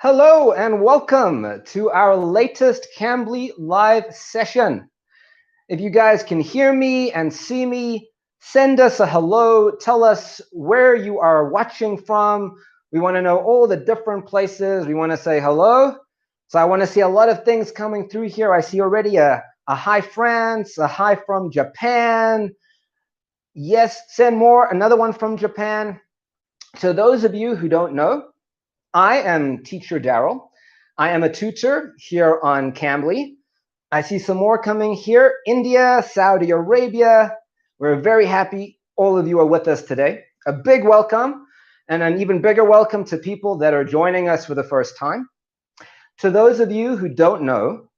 Hello and welcome to our latest Cambly live session. If you guys can hear me and see me, send us a hello. Tell us where you are watching from. We want to know all the different places. We want to say hello. So I want to see a lot of things coming through here. I see already a hi France, a hi from Japan. Yes, send more. Another one from Japan. So those of you who don't know, I am teacher Darryl. I am a tutor here on Cambly. I see some more coming here. India, Saudi Arabia. We're very happy all of you are with us today. A big welcome and an even bigger welcome to people that are joining us for the first time. To those of you who don't know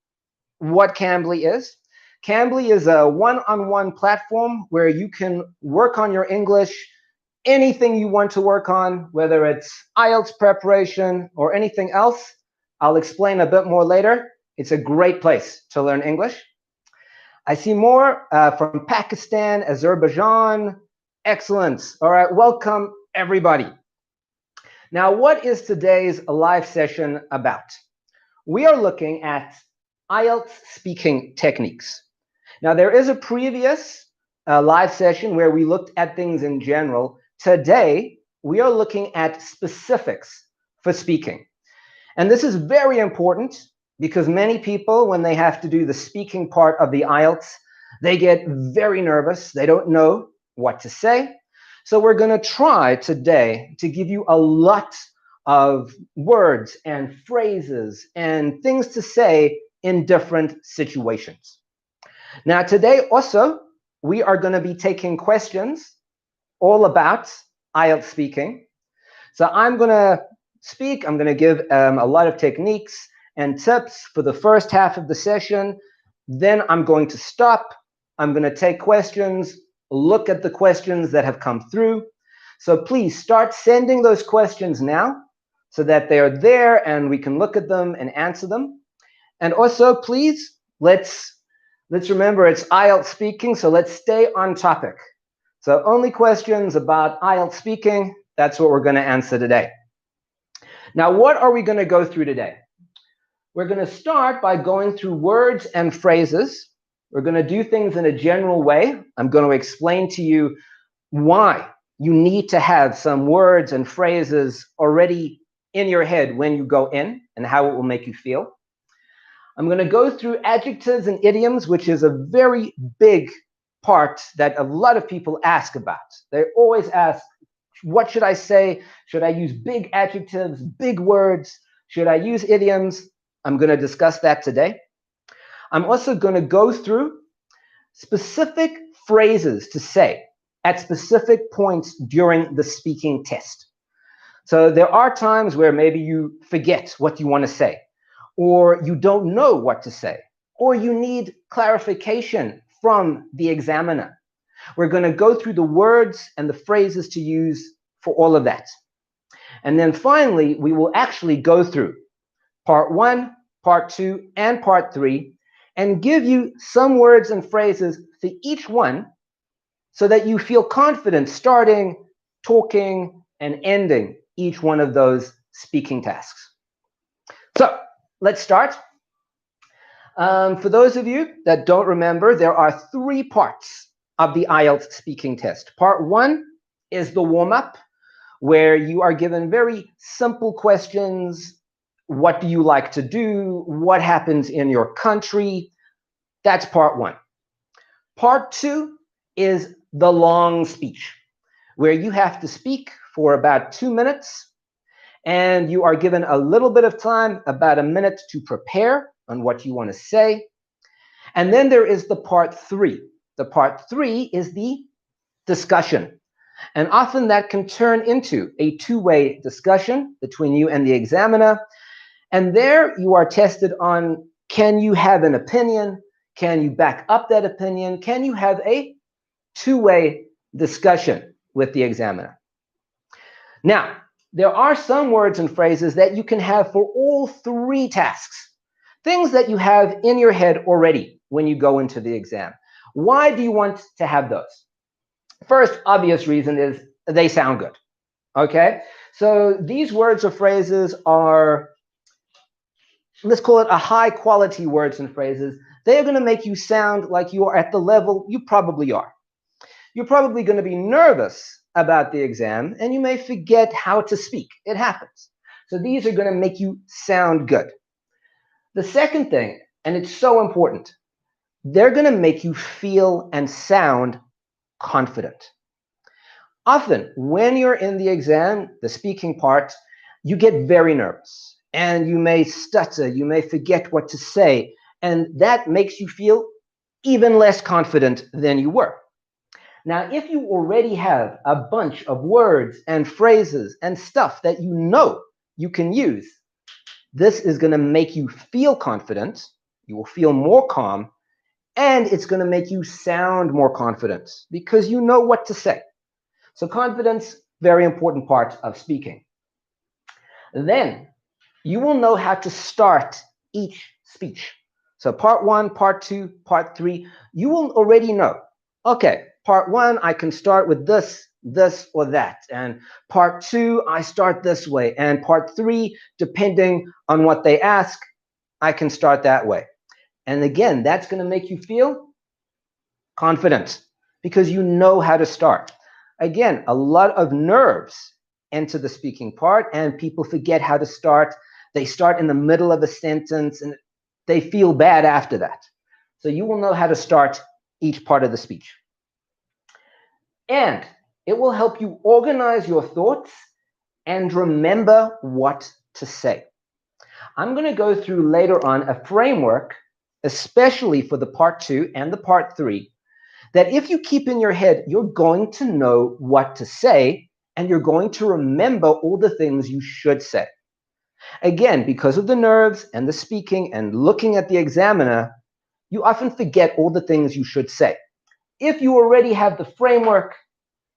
what Cambly is a one-on-one platform where you can work on your English, anything you want to work on, whether it's IELTS preparation or anything else. I'll explain a bit more later. It's a great place to learn English. I see more from Pakistan, Azerbaijan. Excellent. All right, welcome everybody. Now, what is today's live session about? We are looking at IELTS speaking techniques. Now, there is a previous live session where we looked at things in general. Today, we are looking at specifics for speaking. And this is very important because many people, when they have to do the speaking part of the IELTS, they get very nervous. They don't know what to say. So we're going to try today to give you a lot of words and phrases and things to say in different situations. Now, today also, we are going to be taking questions all about IELTS speaking. So I'm going to speak. I'm going to give a lot of techniques and tips for the first half of the session. Then I'm going to stop. I'm going to take questions, look at the questions that have come through. So please start sending those questions now so that they are there and we can look at them and answer them. And also, please, let's remember it's IELTS speaking, so let's stay on topic. So only questions about IELTS speaking, that's what we're going to answer today. Now, what are we going to go through today? We're going to start by going through words and phrases. We're going to do things in a general way. I'm going to explain to you why you need to have some words and phrases already in your head when you go in and how it will make you feel. I'm going to go through adjectives and idioms, which is a very big part that a lot of people ask about. They always ask, what should I say? Should I use big adjectives, big words? Should I use idioms? I'm going to discuss that today. I'm also going to go through specific phrases to say at specific points during the speaking test. So there are times where maybe you forget what you want to say, or you don't know what to say, or you need clarification from the examiner. We're going to go through the words and the phrases to use for all of that. And then finally, we will actually go through part 1, part 2, and part 3, and give you some words and phrases for each one so that you feel confident starting, talking, and ending each one of those speaking tasks. So let's start. For those of you that don't remember, there are 3 parts of the IELTS speaking test. Part 1 is the warm-up, where you are given very simple questions. What do you like to do? What happens in your country? That's part 1. Part 2 is the long speech, where you have to speak for about 2 minutes, and you are given a little bit of time, about a minute, to prepare on what you want to say. And then there is the part 3. The part 3 is the discussion. And often that can turn into a two-way discussion between you and the examiner. And there you are tested on, can you have an opinion? Can you back up that opinion? Can you have a two-way discussion with the examiner? Now, there are some words and phrases that you can have for all 3 tasks, things that you have in your head already when you go into the exam. Why do you want to have those? First obvious reason is they sound good. Okay? So these words or phrases are let's call it a high quality words and phrases, they are going to make you sound like you are at the level you probably are. You're probably going to be nervous about the exam and you may forget how to speak. It happens. So these are going to make you sound good. The second thing, and it's so important, they're going to make you feel and sound confident. Often, when you're in the exam, the speaking part, you get very nervous and you may stutter, you may forget what to say, and that makes you feel even less confident than you were. Now, if you already have a bunch of words and phrases and stuff that you know you can use, this is going to make you feel confident, you will feel more calm, and it's going to make you sound more confident because you know what to say. So confidence, very important part of speaking. Then you will know how to start each speech. So part 1, part 2, part 3, you will already know, okay, part 1, I can start with this, this, or that. And part 2, I start this way. And part 3, depending on what they ask, I can start that way. And again, that's going to make you feel confident because you know how to start. Again, a lot of nerves enter the speaking part and people forget how to start. They start in the middle of a sentence and they feel bad after that. So you will know how to start each part of the speech. And it will help you organize your thoughts and remember what to say. I'm going to go through later on a framework, especially for the part 2 and the part 3, that if you keep in your head, you're going to know what to say and you're going to remember all the things you should say. Again, because of the nerves and the speaking and looking at the examiner, you often forget all the things you should say. If you already have the framework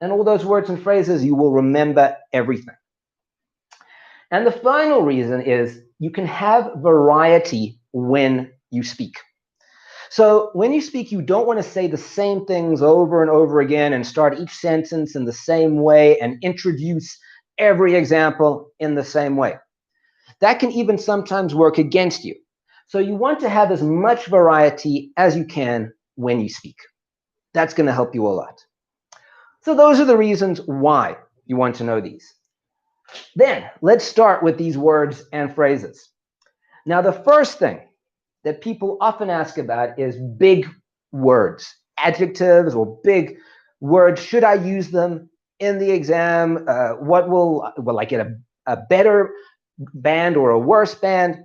and all those words and phrases, you will remember everything. And the final reason is you can have variety when you speak. So when you speak, you don't want to say the same things over and over again and start each sentence in the same way and introduce every example in the same way. That can even sometimes work against you. So you want to have as much variety as you can when you speak. That's going to help you a lot. So those are the reasons why you want to know these. Then let's start with these words and phrases. Now, the first thing that people often ask about is big words, adjectives or big words. Should I use them in the exam? Will I get a better band or a worse band?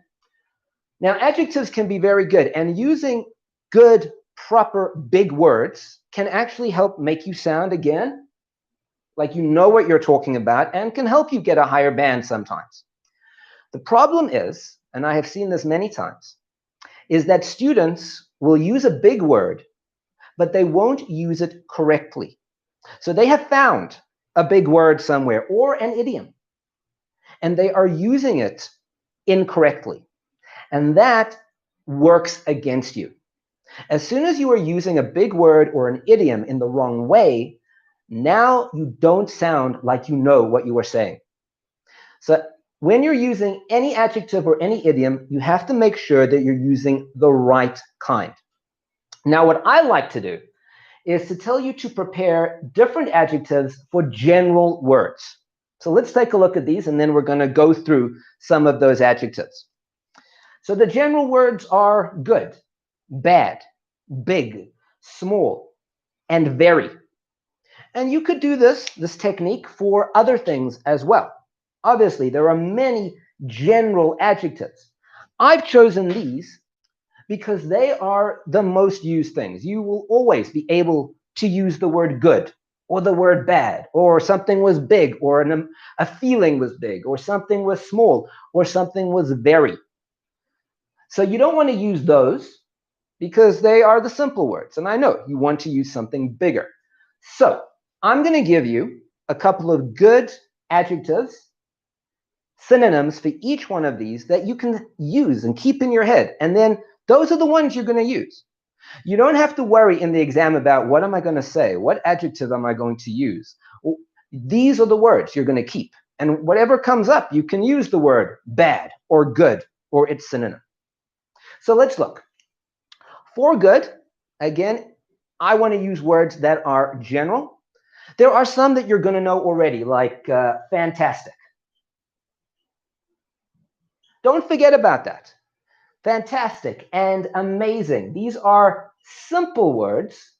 Now, adjectives can be very good, and using good, proper, big words can actually help make you sound, again, like you know what you're talking about and can help you get a higher band sometimes. The problem is, and I have seen this many times, is that students will use a big word, but they won't use it correctly. So they have found a big word somewhere or an idiom, and they are using it incorrectly. And that works against you. As soon as you are using a big word or an idiom in the wrong way, now you don't sound like you know what you are saying. So when you're using any adjective or any idiom, you have to make sure that you're using the right kind. Now, what I like to do is to tell you to prepare different adjectives for general words. So let's take a look at these, and then we're going to go through some of those adjectives. So the general words are good, bad, big, small, and very. And you could do this technique for other things as well. Obviously, there are many general adjectives. I've chosen these because they are the most used things. You will always be able to use the word good or the word bad, or something was big, or a feeling was big, or something was small, or something was very. So you don't want to use those because they are the simple words. And I know you want to use something bigger. So I'm going to give you a couple of good adjectives, synonyms for each one of these that you can use and keep in your head. And then those are the ones you're going to use. You don't have to worry in the exam about what am I going to say? What adjective am I going to use? Well, these are the words you're going to keep. And whatever comes up, you can use the word bad or good or its synonym. So let's look. For good, again, I want to use words that are general. There are some that you're going to know already, like fantastic. Don't forget about that. Fantastic and amazing. These are simple words,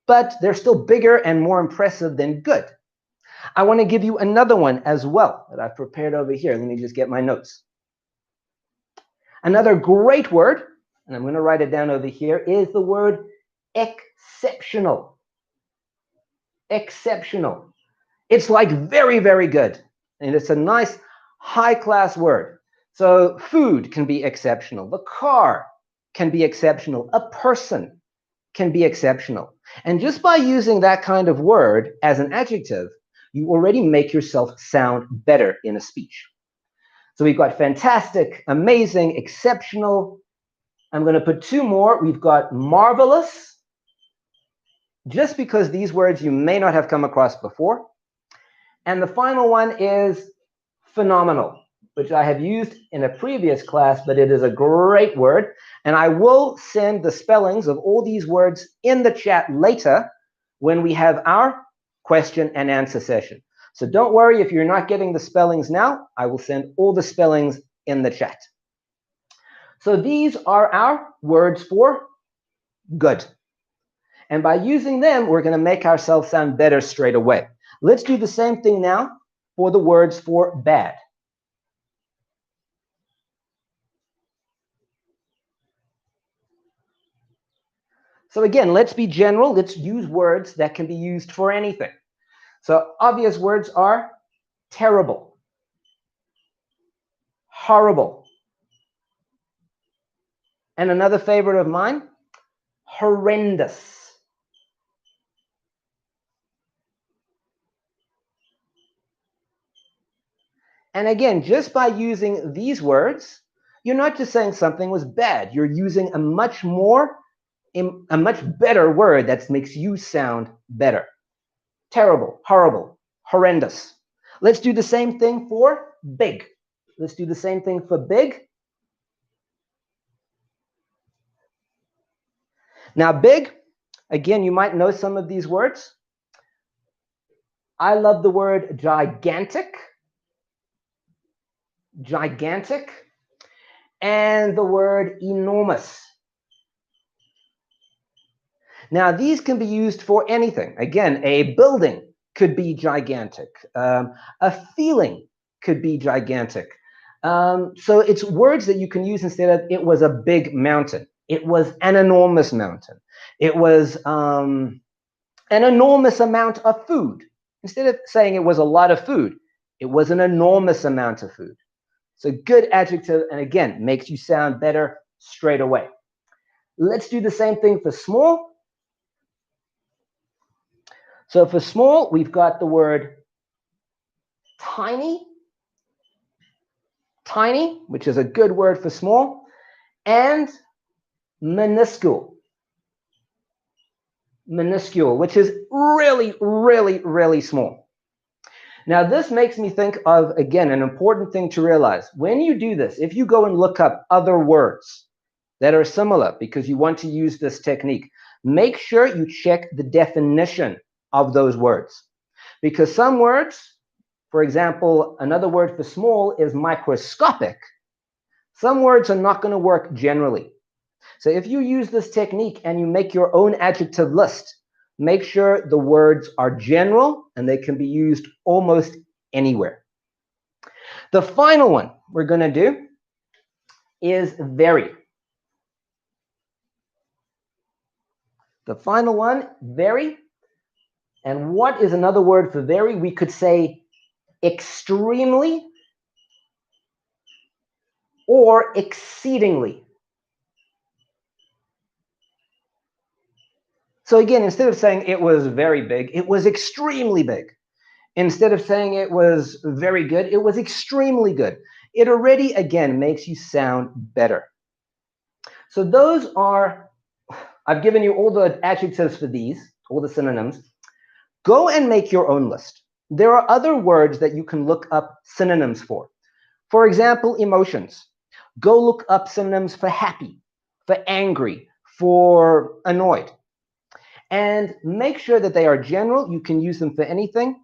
but they're still bigger and more impressive than good. I want to give you another one as well that I've prepared over here. Let me just get my notes. Another great word, and I'm going to write it down over here, is the word exceptional. Exceptional. It's like very, very good. And it's a nice high-class word. So food can be exceptional. The car can be exceptional. A person can be exceptional. And just by using that kind of word as an adjective, you already make yourself sound better in a speech. So we've got fantastic, amazing, exceptional. I'm going to put two more. We've got marvelous, just because these words you may not have come across before. And the final one is phenomenal, which I have used in a previous class, but it is a great word. And I will send the spellings of all these words in the chat later when we have our question and answer session. So don't worry if you're not getting the spellings now. I will send all the spellings in the chat. So these are our words for good. And by using them, we're going to make ourselves sound better straight away. Let's do the same thing now for the words for bad. So again, let's be general. Let's use words that can be used for anything. So obvious words are terrible, horrible, and another favorite of mine, horrendous. And again, just by using these words, you're not just saying something was bad. You're using a much better word that makes you sound better. Terrible, horrible, horrendous. Let's do the same thing for big. Let's do the same thing for big. Now, big, again, you might know some of these words. I love the word gigantic, gigantic, and the word enormous. Now, these can be used for anything. Again, a building could be gigantic. A feeling could be gigantic. So it's words that you can use instead of it was a big mountain. It was an enormous mountain. It was an enormous amount of food. Instead of saying it was a lot of food, it was an enormous amount of food. So good adjective, and again, makes you sound better straight away. Let's do the same thing for small. So for small, we've got the word tiny, tiny, which is a good word for small, and minuscule, minuscule, which is really, really, really small. Now, this makes me think of, again, an important thing to realize. When you do this, if you go and look up other words that are similar because you want to use this technique, make sure you check the definition of those words. Because some words, for example, another word for small is microscopic. Some words are not going to work generally. So if you use this technique and you make your own adjective list, make sure the words are general and they can be used almost anywhere. The final one we're going to do is very. The final one, very. And what is another word for very? We could say extremely or exceedingly. So again, instead of saying it was very big, it was extremely big. Instead of saying it was very good, it was extremely good. It already, again, makes you sound better. So those are, I've given you all the adjectives for these, all the synonyms. Go and make your own list. There are other words that you can look up synonyms for. For example, emotions. Go look up synonyms for happy, for angry, for annoyed. And make sure that they are general. You can use them for anything.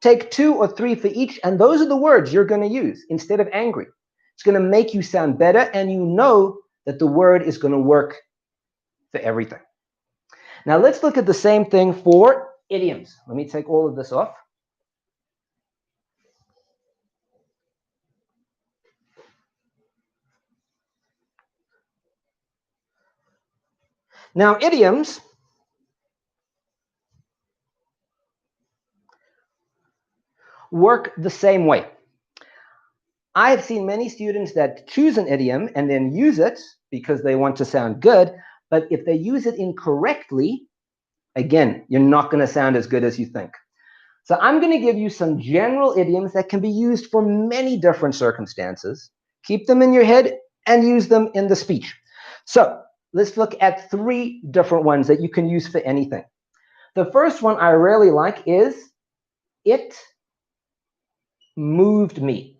Take 2 or 3 for each, and those are the words you're going to use instead of angry. It's going to make you sound better, and you know that the word is going to work for everything. Now let's look at the same thing for idioms. Let me take all of this off. Now, idioms work the same way. I have seen many students that choose an idiom and then use it because they want to sound good, but if they use it incorrectly, again, you're not going to sound as good as you think. So I'm going to give you some general idioms that can be used for many different circumstances. Keep them in your head and use them in the speech. So let's look at 3 different ones that you can use for anything. The first one I really like is, it moved me.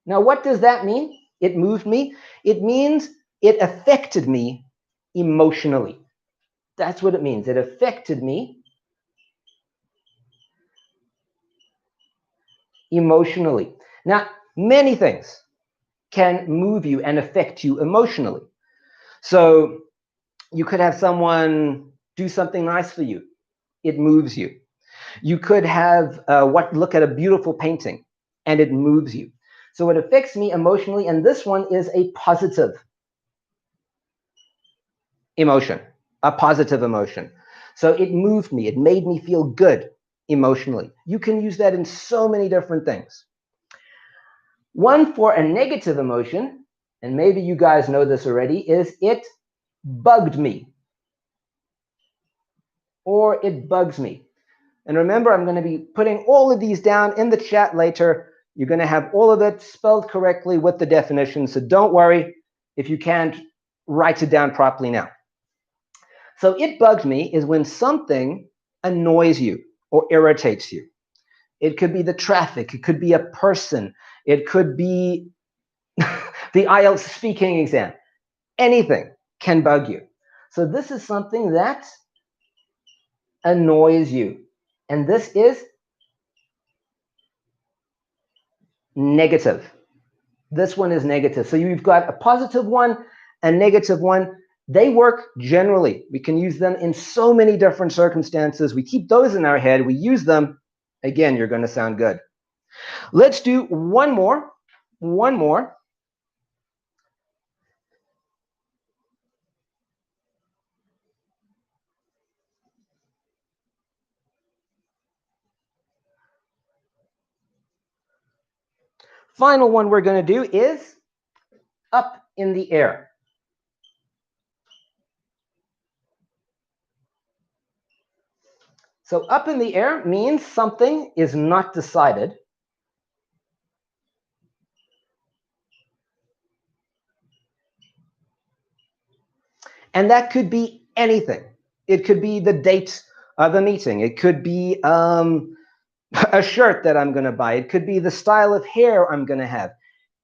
Now, what does that mean? It moved me. It means it affected me emotionally. That's what it means. It affected me emotionally. Now, many things can move you and affect you emotionally. So you could have someone do something nice for you. It moves you. You could have look at a beautiful painting, and it moves you. So it affects me emotionally, and this one is a positive emotion, a positive emotion. So it moved me. It made me feel good emotionally. You can use that in so many different things. One for a negative emotion, and maybe you guys know this already, is it bugged me, or it bugs me. And remember, I'm going to be putting all of these down in the chat later. You're going to have all of it spelled correctly with the definition, so don't worry if you can't write it down properly now. So it bugs me is when something annoys you or irritates you. It could be the traffic. It could be a person. It could be the IELTS speaking exam. Anything can bug you. So this is something that annoys you. And this is negative. This one is negative. So you've got a positive one, a negative one. They work generally. We can use them in so many different circumstances. We keep those in our head. We use them. Again, you're going to sound good. Let's do one more. One more. Final one we're going to do is up in the air. So up in the air means something is not decided. And that could be anything. It could be the date of a meeting. It could be a shirt that I'm going to buy. It could be the style of hair I'm going to have.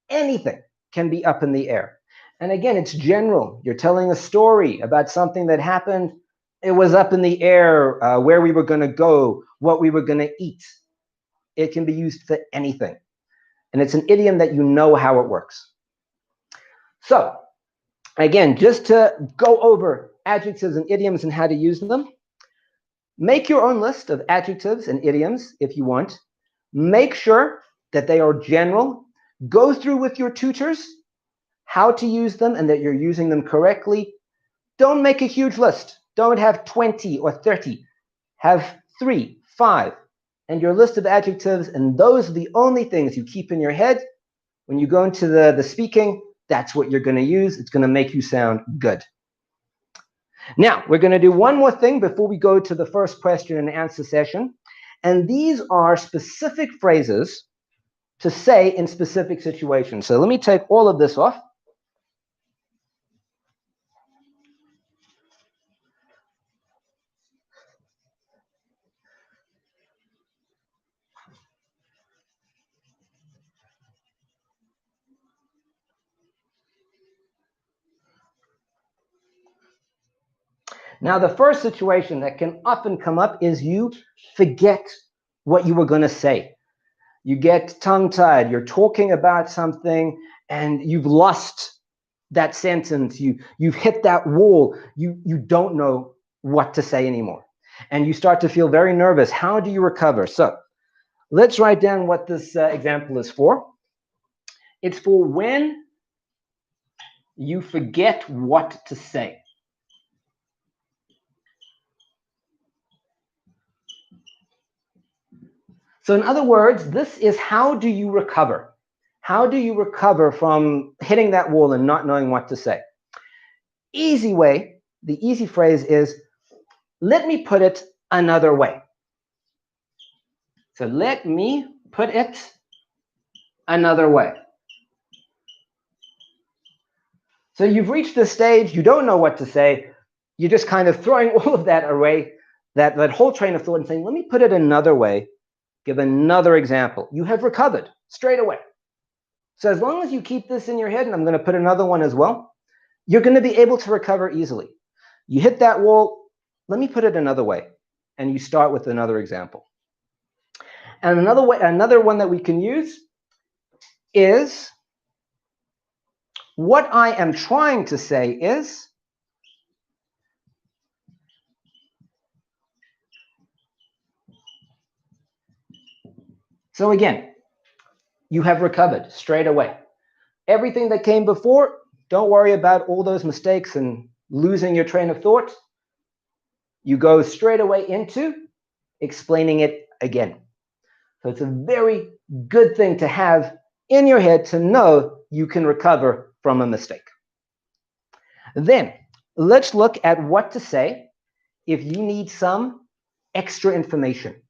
Anything can be up in the air. And again, it's general. You're telling a story about something that happened. It was up in the air, where we were going to go, what we were going to eat. It can be used for anything. And it's an idiom that you know how it works. So again, just to go over adjectives and idioms and how to use them, make your own list of adjectives and idioms if you want. Make sure that they are general. Go through with your tutors how to use them and that you're using them correctly. Don't make a huge list. Don't have 20 or 30. Have 3, 5, and your list of adjectives, and those are the only things you keep in your head. When you go into the speaking, that's what you're going to use. It's going to make you sound good. Now, we're going to do one more thing before we go to the first question and answer session. And these are specific phrases to say in specific situations. So let me take all of this off. Now, the first situation that can often come up is you forget what you were going to say. You get tongue-tied. You're talking about something and you've lost that sentence. You've hit that wall. You don't know what to say anymore. And you start to feel very nervous. How do you recover? So let's write down what this example is for. It's for when you forget what to say. So in other words, this is how do you recover? How do you recover from hitting that wall and not knowing what to say? Easy way, the easy phrase is, let me put it another way. So let me put it another way. So you've reached this stage, you don't know what to say, you're just kind of throwing all of that away, that whole train of thought and saying, let me put it another way, give another example. You have recovered straight away. So as long as you keep this in your head, and I'm going to put another one as well, you're going to be able to recover easily. You hit that wall, let me put it another way, and you start with another example. And another one that we can use is, what I am trying to say is, so again, you have recovered straight away. Everything that came before, don't worry about all those mistakes and losing your train of thought. You go straight away into explaining it again. So it's a very good thing to have in your head to know you can recover from a mistake. Then let's look at what to say if you need some extra information.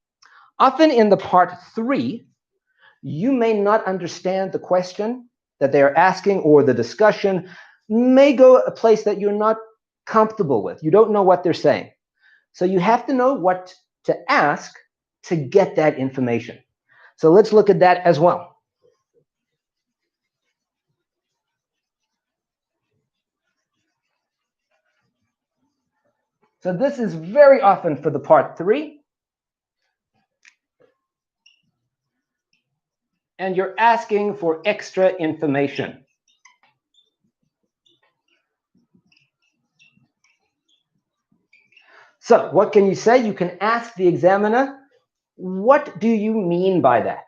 Often in the part 3, you may not understand the question that they are asking, or the discussion may go a place that you're not comfortable with. You don't know what they're saying. So you have to know what to ask to get that information. So let's look at that as well. So this is very often for the part 3. And you're asking for extra information. So what can you say? You can ask the examiner, what do you mean by that?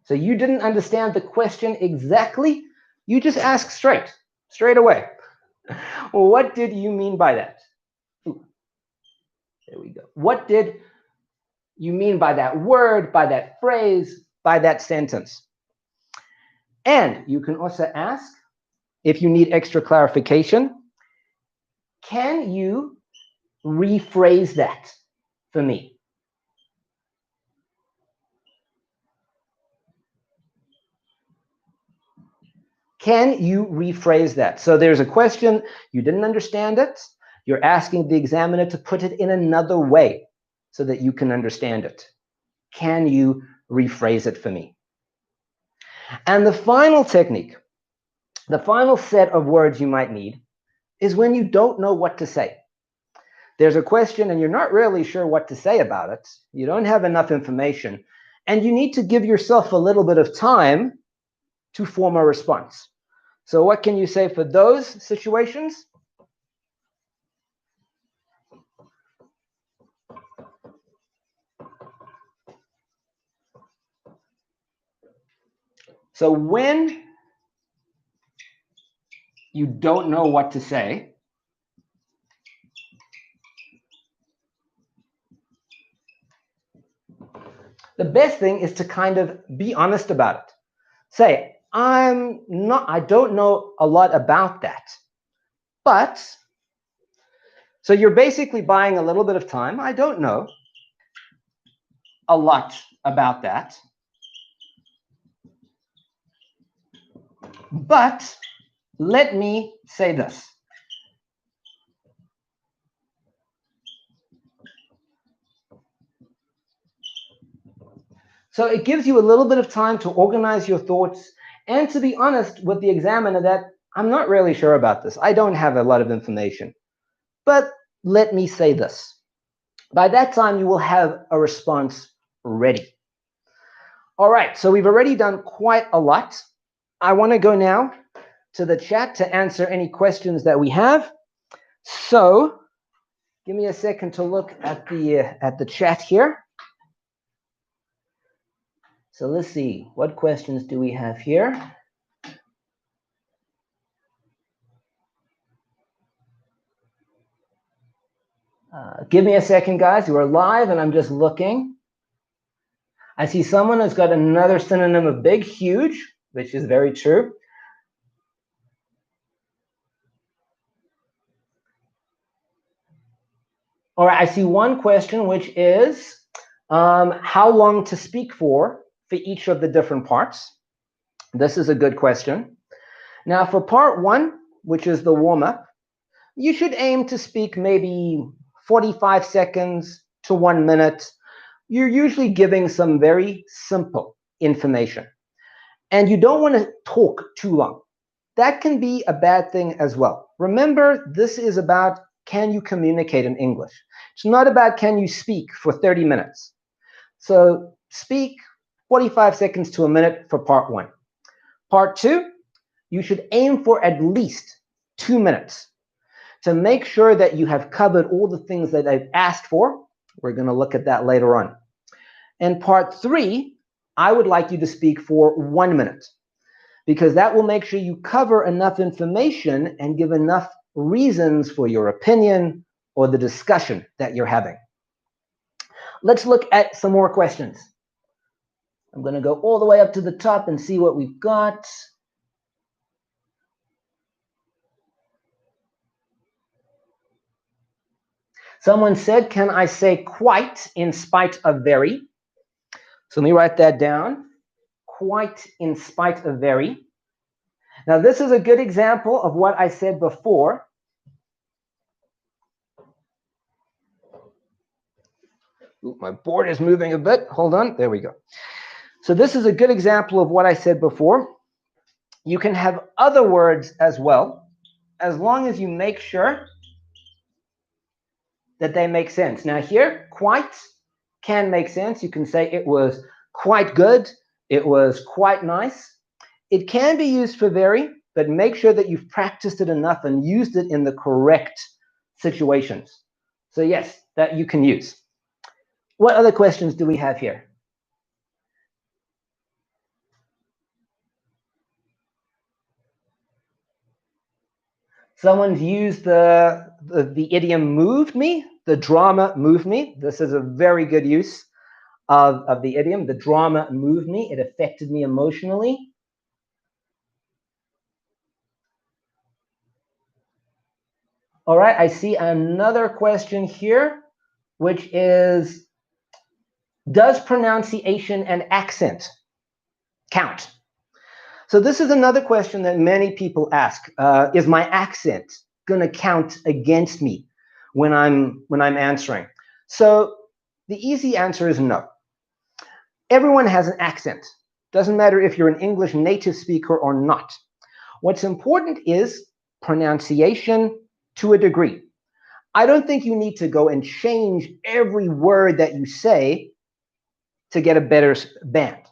So you didn't understand the question exactly. You just ask straight away. Well, what did you mean by that? Ooh, there we go. What did you mean by that word, by that phrase, by that sentence? And you can also ask, if you need extra clarification, can you rephrase that for me? Can you rephrase that? So there's a question, you didn't understand it, you're asking the examiner to put it in another way so that you can understand it. Can you rephrase it for me? And the final technique, the final set of words you might need, is when you don't know what to say. There's a question and you're not really sure what to say about it. You don't have enough information, and you need to give yourself a little bit of time to form a response. So what can you say for those situations? So when you don't know what to say, the best thing is to kind of be honest about it. Say, I don't know a lot about that. But, so you're basically buying a little bit of time. I don't know a lot about that. But let me say this. So it gives you a little bit of time to organize your thoughts and to be honest with the examiner that I'm not really sure about this. I don't have a lot of information. But let me say this. By that time, you will have a response ready. All right, so we've already done quite a lot. I want to go now to the chat to answer any questions that we have. So give me a second to look at the chat here. So let's see, what questions do we have here? Give me a second, guys. We're live, and I'm just looking. I see someone has got another synonym of big, huge, which is very true. All right, I see one question, which is how long to speak for each of the different parts. This is a good question. Now, for part one, which is the warm-up, you should aim to speak maybe 45 seconds to 1 minute. You're usually giving some very simple information. And you don't want to talk too long. That can be a bad thing as well. Remember, this is about can you communicate in English. It's not about can you speak for 30 minutes. So speak 45 seconds to a minute for part one. Part two, you should aim for at least 2 minutes to make sure that you have covered all the things that I've asked for. We're going to look at that later on. And part three, I would like you to speak for 1 minute, because that will make sure you cover enough information and give enough reasons for your opinion or the discussion that you're having. Let's look at some more questions. I'm going to go all the way up to the top and see what we've got. Someone said, can I say quite in spite of very? So let me write that down. Quite in spite of very. Now, this is a good example of what I said before. Ooh, my board is moving a bit. Hold on. There we go. So this is a good example of what I said before. You can have other words as well, as long as you make sure that they make sense. Now here, quite can make sense. You can say it was quite good. It was quite nice. It can be used for very, but make sure that you've practiced it enough and used it in the correct situations. So yes, that you can use. What other questions do we have here? Someone's used the idiom moved me, the drama moved me. This is a very good use of the idiom. The drama moved me. It affected me emotionally. All right, I see another question here, which is, does pronunciation and accent count? So this is another question that many people ask. Is my accent going to count against me when I'm answering? So the easy answer is no. Everyone has an accent. Doesn't matter if you're an English native speaker or not. What's important is pronunciation to a degree. I don't think you need to go and change every word that you say to get a better band.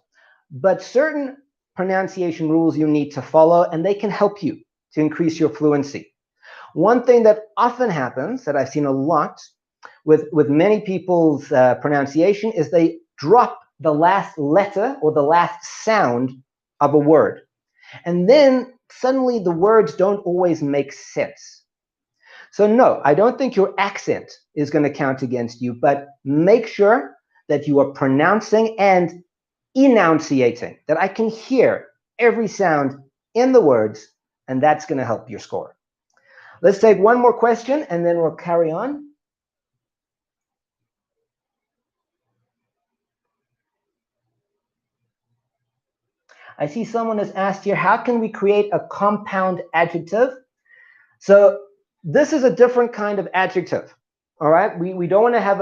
But certain pronunciation rules you need to follow, and they can help you to increase your fluency. One thing that often happens, that I've seen a lot with many people's pronunciation, is they drop the last letter or the last sound of a word. And then suddenly the words don't always make sense. So no, I don't think your accent is going to count against you, but make sure that you are pronouncing and enunciating, that I can hear every sound in the words, and that's going to help your score. Let's take one more question, and then we'll carry on. I see someone has asked here, how can we create a compound adjective? So this is a different kind of adjective, all right? We don't want to have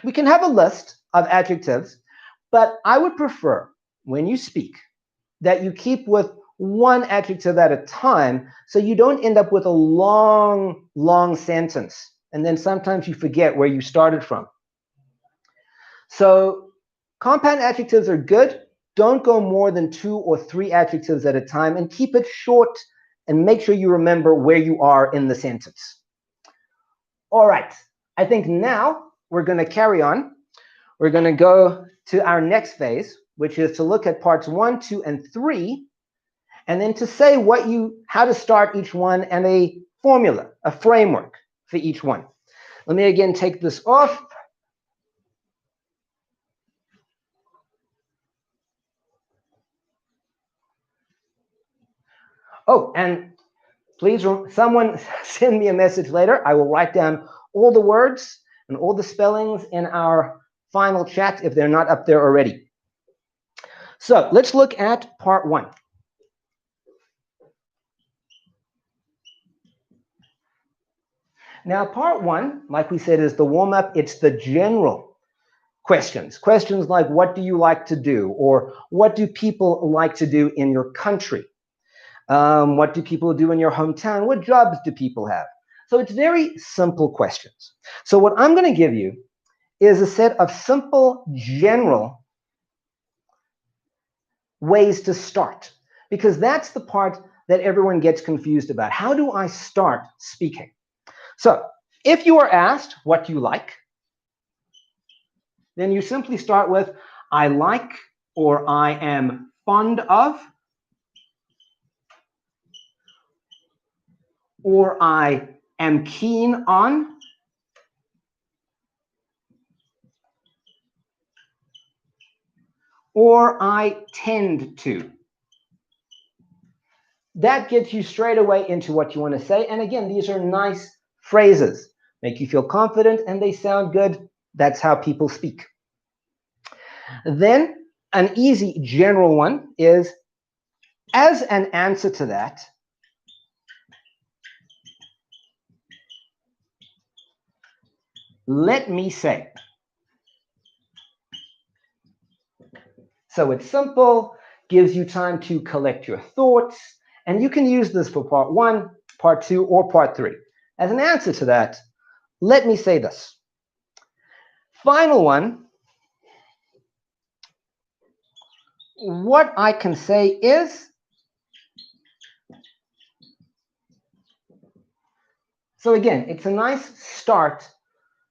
we can have a list of adjectives, But I would prefer, when you speak, that you keep with one adjective at a time so you don't end up with a long, long sentence. And then sometimes you forget where you started from. So compound adjectives are good. Don't go more than 2 or 3 adjectives at a time, and keep it short and make sure you remember where you are in the sentence. All right, I think now we're going to carry on. We're going to go to our next phase, which is to look at parts 1, 2, and 3, and then to say how to start each one and a formula, a framework for each one. Let me again take this off. Oh, and please, someone send me a message later. I will write down all the words and all the spellings in our final chat if they're not up there already. So let's look at part 1. Now, part 1, like we said, is the warm-up. It's the general questions. Questions like, what do you like to do? Or what do people like to do in your country? What do people do in your hometown? What jobs do people have? So it's very simple questions. So what I'm going to give you is a set of simple, general ways to start, because that's the part that everyone gets confused about. How do I start speaking? So if you are asked, what do you like? Then you simply start with, I like, or I am fond of, or I am keen on, or I tend to. That gets you straight away into what you want to say. And again, these are nice phrases, make you feel confident, and they sound good. That's how people speak. Then an easy general one is, as an answer to that, let me say. So it's simple, gives you time to collect your thoughts, and you can use this for part 1, part 2, or part 3. As an answer to that, let me say this. Final one, what I can say is. So again, it's a nice start,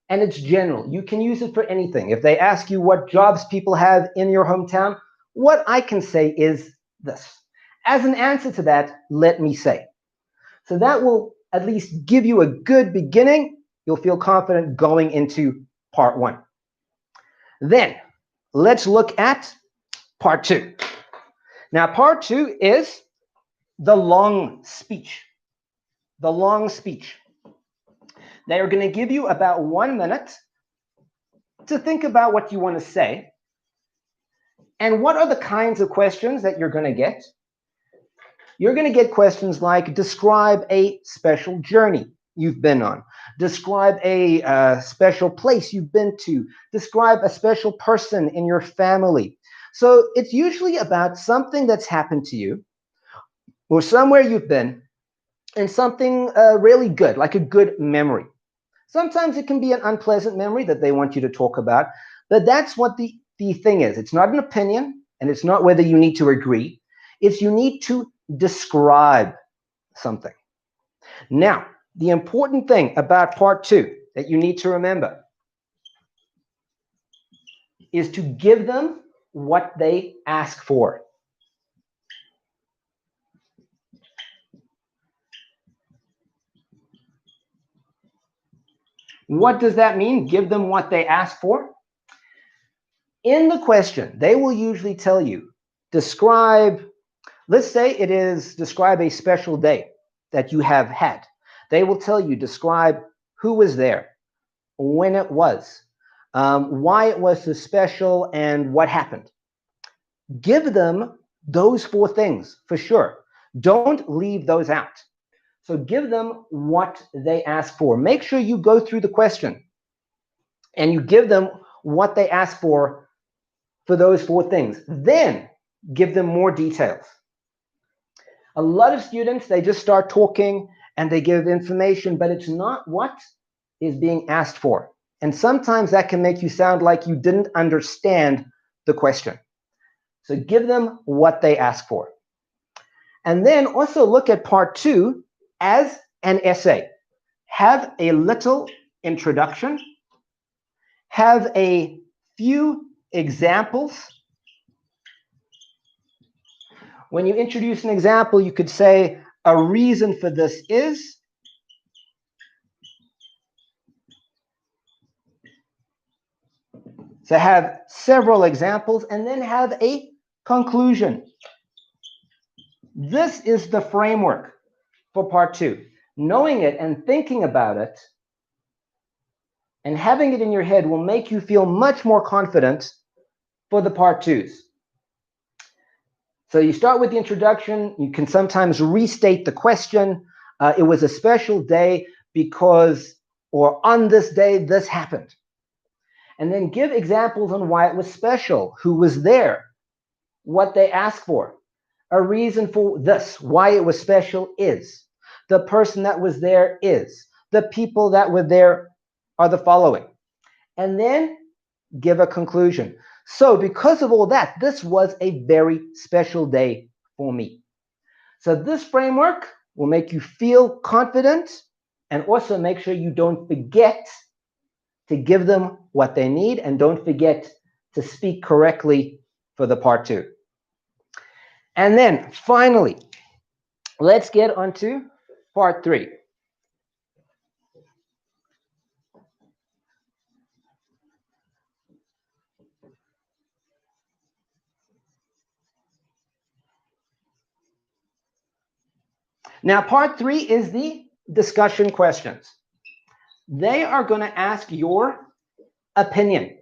and it's general. You can use it for anything. If they ask you what jobs people have in your hometown, what I can say is this. As an answer to that, let me say. So that will at least give you a good beginning. You'll feel confident going into part 1. Then let's look at part 2. Now, part 2 is the long speech. The long speech. They are going to give you about 1 minute to think about what you want to say. And what are the kinds of questions that you're going to get? You're going to get questions like, describe a special journey you've been on. Describe a special place you've been to. Describe a special person in your family. So it's usually about something that's happened to you or somewhere you've been, and something really good, like a good memory. Sometimes it can be an unpleasant memory that they want you to talk about, but that's what the thing is. It's not an opinion, and it's not whether you need to agree. It's you need to describe something. Now, the important thing about part 2 that you need to remember is to give them what they ask for. What does that mean? Give them what they ask for? In the question, they will usually tell you, describe, let's say it is describe a special day that you have had. They will tell you, describe who was there, when it was, why it was so special, and what happened. Give them those 4 things for sure. Don't leave those out. So give them what they ask for. Make sure you go through the question and you give them what they ask for for those 4 things. Then give them more details. A lot of students, they just start talking and they give information, but it's not what is being asked for. And sometimes that can make you sound like you didn't understand the question. So give them what they ask for. And then also look at part 2 as an essay. Have a little introduction. Have a few examples. When you introduce an example, you could say, a reason for this is. So have several examples and then have a conclusion. This is the framework for part 2. Knowing it and thinking about it and having it in your head will make you feel much more confident for the part 2s. So you start with the introduction. You can sometimes restate the question. It was a special day because, or on this day, this happened. And then give examples on why it was special, who was there, what they asked for, a reason for this, why it was special is, the person that was there is, the people that were there are the following. And then give a conclusion. So because of all that, this was a very special day for me. So this framework will make you feel confident and also make sure you don't forget to give them what they need and don't forget to speak correctly for the part 2. And then finally, let's get on to part 3. Now, part 3 is the discussion questions. They are going to ask your opinion.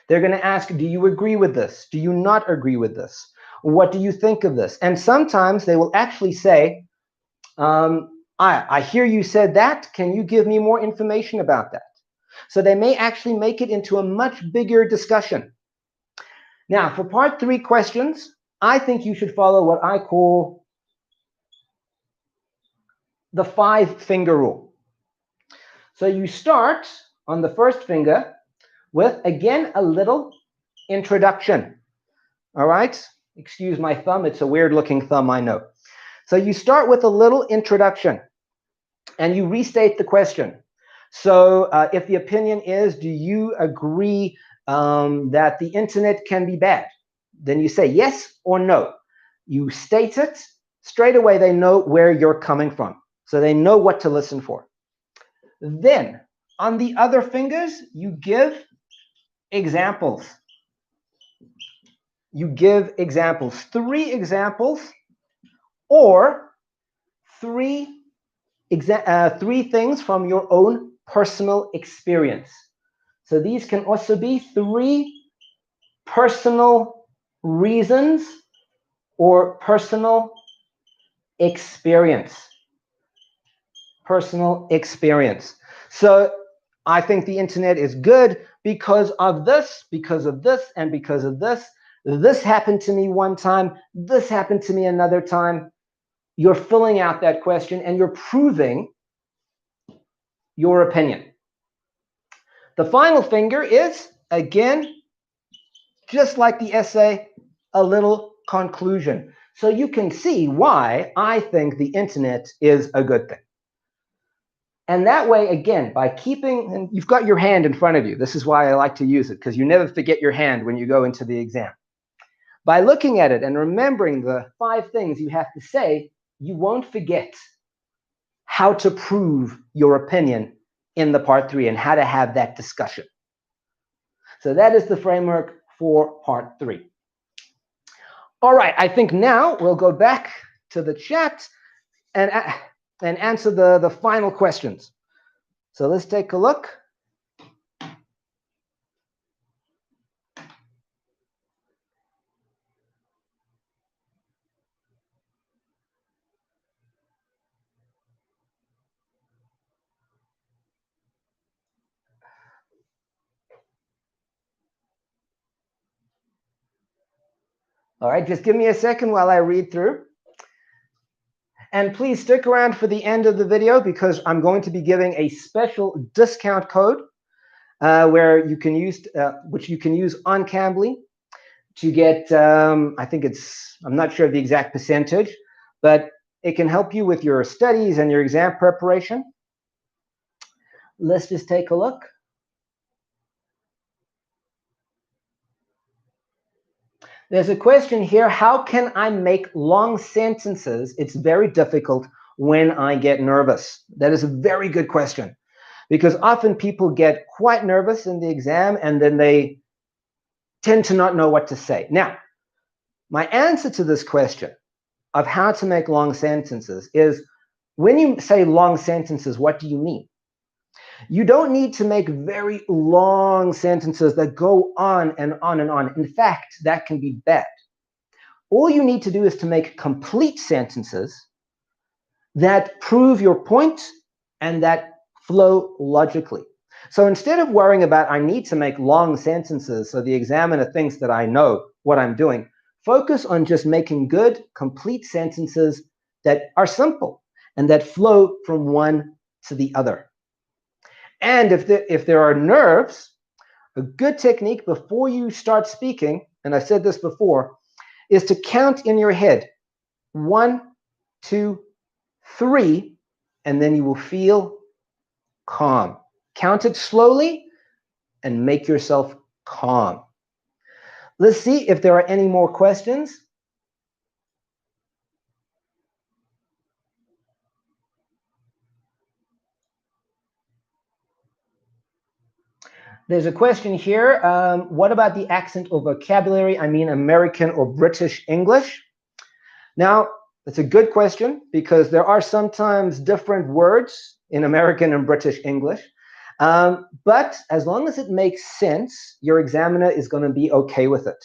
They're going to ask, do you agree with this? Do you not agree with this? What do you think of this? And sometimes they will actually say, I hear you said that. Can you give me more information about that? So they may actually make it into a much bigger discussion. Now, for part 3 questions, I think you should follow what I call the 5-finger rule. So you start on the first finger with, again, a little introduction. All right? Excuse my thumb. It's a weird-looking thumb, I know. So you start with a little introduction, and you restate the question. So if the opinion is, do you agree that the internet can be bad? Then you say yes or no. You state it. Straight away, they know where you're coming from. So they know what to listen for. Then, on the other fingers, you give examples. You give examples. 3 examples or 3 things from your own personal experience. So these can also be 3 personal reasons or personal experience. Personal experience. So I think the internet is good because of this, and because of this. This happened to me one time. This happened to me another time. You're filling out that question and you're proving your opinion. The final finger is, again, just like the essay, a little conclusion. So you can see why I think the internet is a good thing. And that way, again, by keeping, and you've got your hand in front of you. This is why I like to use it, because you never forget your hand when you go into the exam. By looking at it and remembering the 5 things you have to say, you won't forget how to prove your opinion in the part 3 and how to have that discussion. So that is the framework for part 3. All right, I think now we'll go back to the chat and answer the final questions. So let's take a look. All right, just give me a second while I read through. And please stick around for the end of the video because I'm going to be giving a special discount code where you can use, which you can use on Cambly to get, I think I'm not sure of the exact percentage, but it can help you with your studies and your exam preparation. Let's just take a look. There's a question here, how can I make long sentences? It's very difficult when I get nervous. That is a very good question because often people get quite nervous in the exam and then they tend to not know what to say. Now, my answer to this question of how to make long sentences is when you say long sentences, what do you mean? You don't need to make very long sentences that go on and on and on. In fact, that can be bad. All you need to do is to make complete sentences that prove your point and that flow logically. So instead of worrying about, I need to make long sentences so the examiner thinks that I know what I'm doing, focus on just making good, complete sentences that are simple and that flow from one to the other. And if there are nerves, a good technique before you start speaking, and I said this before, is to count in your head 1, 2, 3, and then you will feel calm. Count it slowly and make yourself calm. Let's see if there are any more questions. There's a question here. What about the accent or vocabulary? I mean, American or British English? Now, that's a good question because there are sometimes different words in American and British English. But as long as it makes sense, your examiner is going to be okay with it.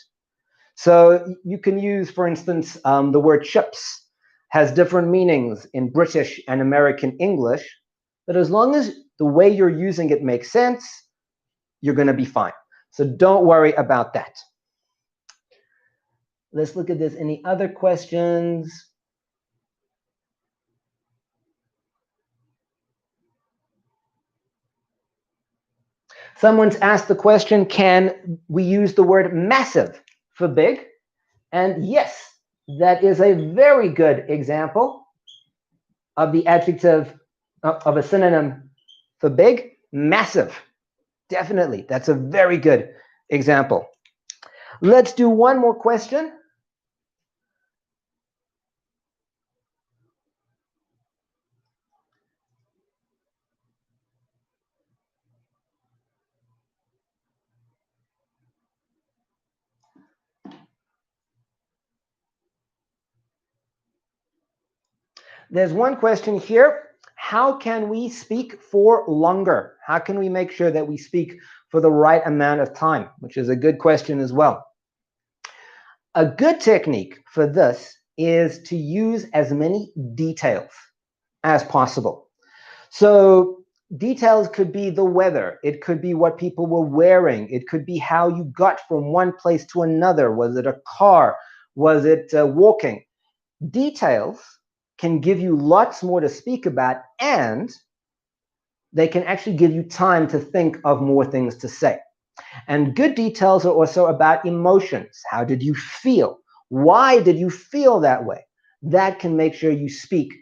So you can use, for instance, the word chips has different meanings in British and American English. But as long as the way you're using it makes sense, you're going to be fine. So don't worry about that. Let's look at this. Any other questions? Someone's asked the question, can we use the word massive for big? And yes, that is a very good example of the adjective, of a synonym for big, massive. Definitely, that's a very good example. Let's do one more question. There's one question here. How can we speak for longer? How can we make sure that we speak for the right amount of time? Which is a good question as well. A good technique for this is to use as many details as possible. So details could be the weather. It could be what people were wearing. It could be how you got from one place to another. Was it a car? Was it walking? Details can give you lots more to speak about, and they can actually give you time to think of more things to say. And good details are also about emotions. How did you feel? Why did you feel that way? That can make sure you speak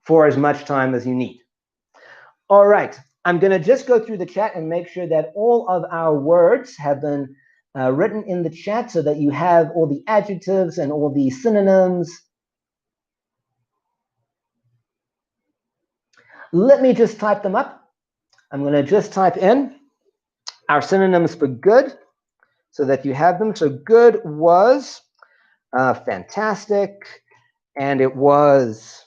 for as much time as you need. All right, I'm going to just go through the chat and make sure that all of our words have been written in the chat so that you have all the adjectives and all the synonyms. Let me just type them up. I'm going to just type in our synonyms for good so that you have them. So good was fantastic, and it was,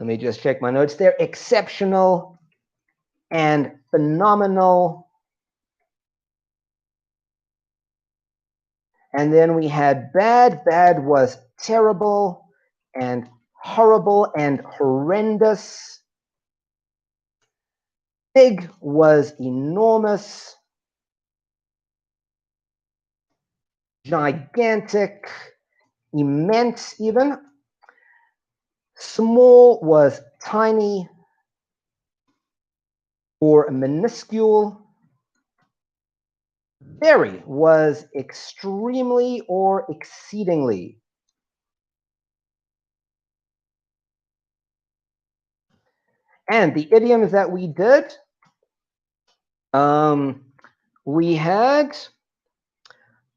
let me just check my notes there, exceptional and phenomenal. And then we had bad. Bad was terrible and horrible and horrendous. Big was enormous. gigantic, immense even. Small was tiny or minuscule. Very was extremely or exceedingly. And the idioms that we did, we had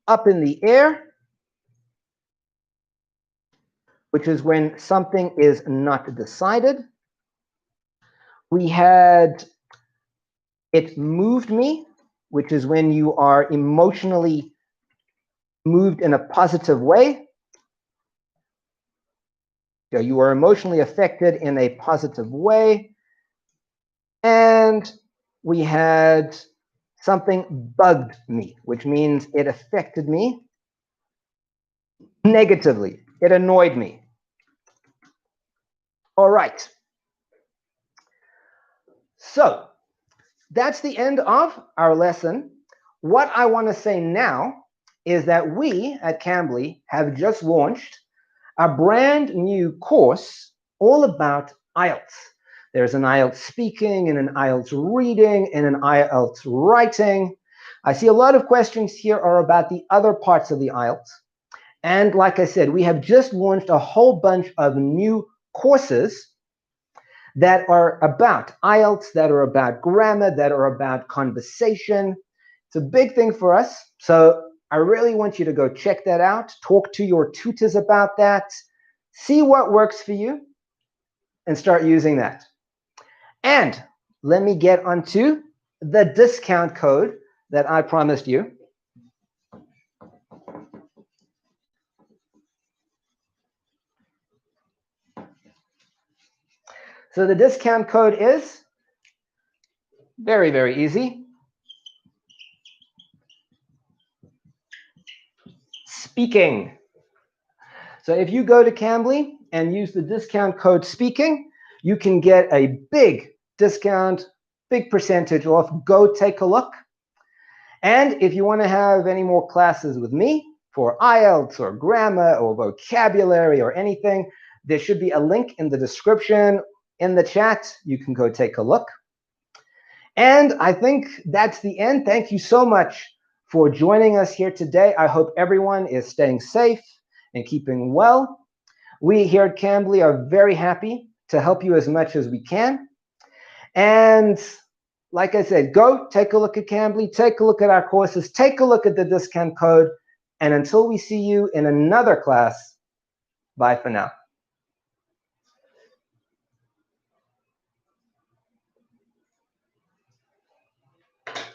up in the air, which is when something is not decided. We had it moved me, which is when you are emotionally moved in a positive way. So you are emotionally affected in a positive way. And we had something bugged me, which means it affected me negatively. It annoyed me. All right. So that's the end of our lesson. What I want to say now is that we at Cambly have just launched a brand new course all about IELTS. There's an IELTS speaking and an IELTS reading and an IELTS writing. I see a lot of questions here are about the other parts of the IELTS. And like I said, we have just launched a whole bunch of new courses that are about IELTS, that are about grammar, that are about conversation. It's a big thing for us. So I really want you to go check that out. Talk to your tutors about that. See what works for you and start using that. And let me get onto the discount code that I promised you. So the discount code is very, very easy. Speaking. So if you go to Cambly and use the discount code speaking, you can get a big discount, big percentage off. Go take a look. And if you want to have any more classes with me for IELTS or grammar or vocabulary or anything, there should be a link in the description, in the chat. You can go take a look. And I think that's the end. Thank you so much for joining us here today. I hope everyone is staying safe and keeping well. We here at Cambly are very happy to help you as much as we can. And like I said, go take a look at Cambly, take a look at our courses, take a look at the discount code. And until we see you in another class, bye for now.